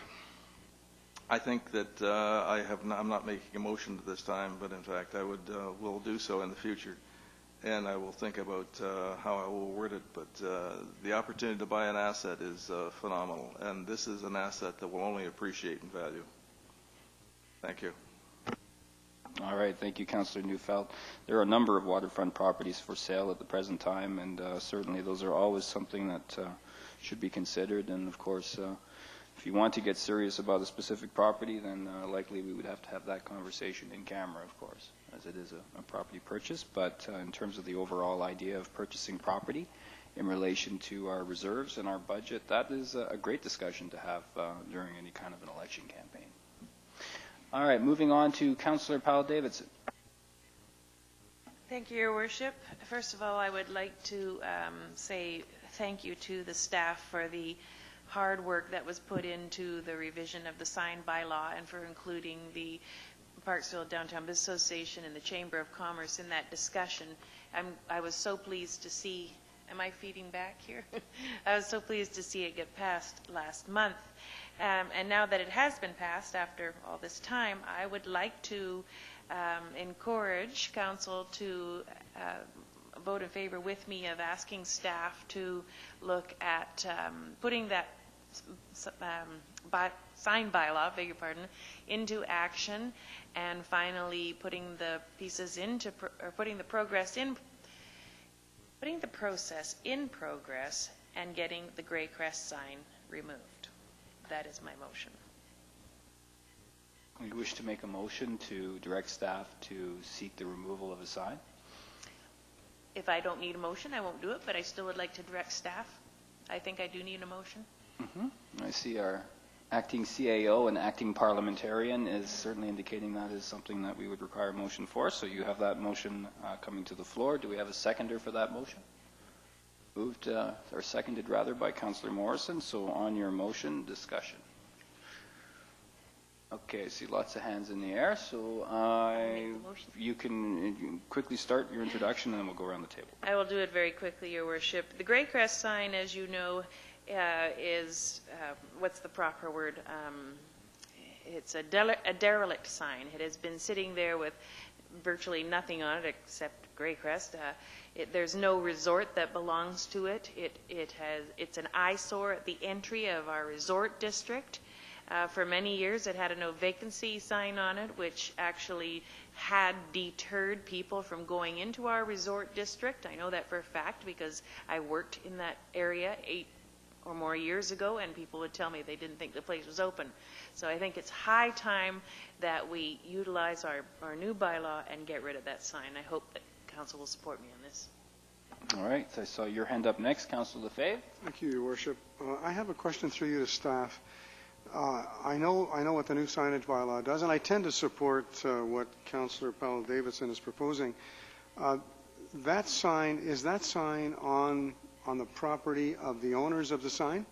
I think that I'm not making a motion at this time, but in fact I will do so in the future, and I will think about how I will word it. But the opportunity to buy an asset is phenomenal, and this is an asset that will only appreciate in value. Thank you. All right, thank you, Councillor Neufeld. There are a number of waterfront properties for sale at the present time, and certainly those are always something that should be considered. And of course, if you want to get serious about a specific property, then likely we would have to have that conversation in camera, of course, as it is a property purchase. But in terms of the overall idea of purchasing property in relation to our reserves and our budget, that is a great discussion to have during any kind of an election campaign. All right, moving on to Councillor Powell-Davidson. Thank you, Your Worship. First of all, I would like to say thank you to the staff for the hard work that was put into the revision of the sign bylaw and for including the Parksville Downtown Business Association and the Chamber of Commerce in that discussion. I was so pleased to see, am I feeding back here? I was so pleased to see it get passed last month. And now that it has been passed after all this time, I would like to encourage Council to vote in favor with me of asking staff to look at putting that sign bylaw, beg your pardon, into action, and finally putting the pieces into, or putting the process in progress, and getting the gray crest sign removed. That is my motion. You wish to make a motion to direct staff to seek the removal of a sign? If I don't need a motion, I won't do it, but I still would like to direct staff. I think I do need a motion. I see our acting CAO and acting parliamentarian is certainly indicating that is something that we would require a motion for. So you have that motion coming to the floor. Do we have a seconder for that motion? Moved or seconded rather by Councillor Morrison. So on your motion, discussion. Okay, I see lots of hands in the air. So you can quickly start your introduction and then we'll go around the table. I will do it very quickly, Your Worship. The gray crest sign, as you know, is, what's the proper word? It's a derelict sign. It has been sitting there with virtually nothing on it except gray crest. There's no resort that belongs to it. It's an eyesore at the entry of our resort district. For many years, it had a no vacancy sign on it, which actually had deterred people from going into our resort district. I know that for a fact because I worked in that area 8 or more years ago, and people would tell me they didn't think the place was open. So I think it's high time that we utilize our new bylaw and get rid of that sign. I hope that Council will support me on this. All right, I saw your hand up next, Councillor Lefebvre. Thank you, Your Worship. I have a question through you to staff. I know what the new signage bylaw does, and I tend to support what Councillor Powell-Davidson is proposing. That sign, is that sign on the property of the owners of the sign?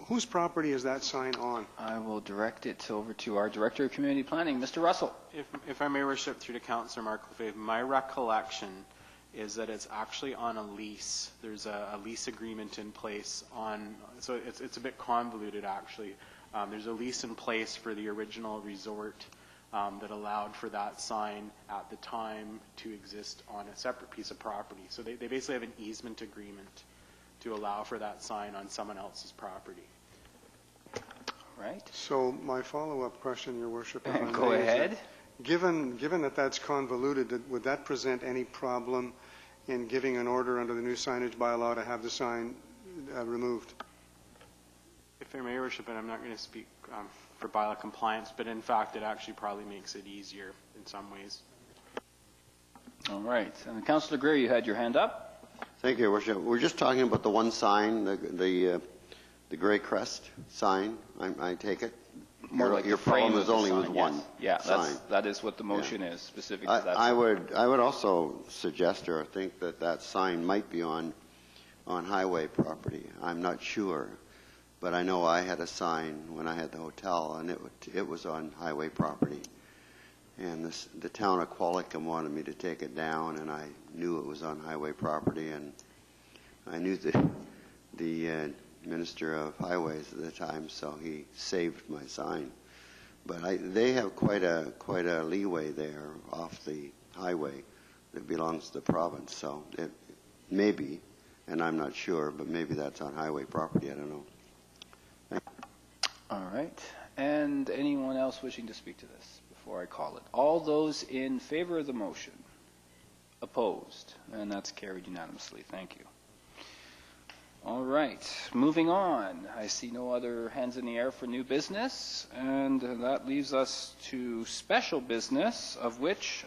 Whose property is that sign on? I will direct it over to our Director of Community Planning, Mr. Russell. If I may, Worship, through to Councillor Mark Lefebvre, my recollection is that it's actually on a lease. There's a lease agreement in place on, so it's a bit convoluted actually. There's a lease in place for the original resort that allowed for that sign at the time to exist on a separate piece of property. So they basically have an easement agreement to allow for that sign on someone else's property. Right. So my follow-up question, Your Worship. Go ahead. Given that that's convoluted, would that present any problem in giving an order under the new signage bylaw to have the sign removed? If I may, Your Worship, and I'm not going to speak for bylaw compliance, but in fact it actually probably makes it easier in some ways. All right. And Councillor Greir, you had your hand up. Thank you, Your Worship. We're just talking about the one sign, the gray crest sign, I take it? More like your problem is only with one sign. That is what the motion is, specific to that. I would also suggest or think that sign might be on highway property. I'm not sure, but I know I had a sign when I had the hotel, and it was on highway property. And the town of Qualicum wanted me to take it down, and I knew it was on highway property, and I knew the Minister of Highways at the time, so he saved my sign. But they have quite a leeway there off the highway that belongs to the province. So it may be, and I'm not sure, but maybe that's on highway property. I don't know. Thank you. All right. And anyone else wishing to speak to this before I call it? All those in favor of the motion? Opposed? And that's carried unanimously. Thank you. All right, moving on. I see no other hands in the air for new business, and that leaves us to special business, of which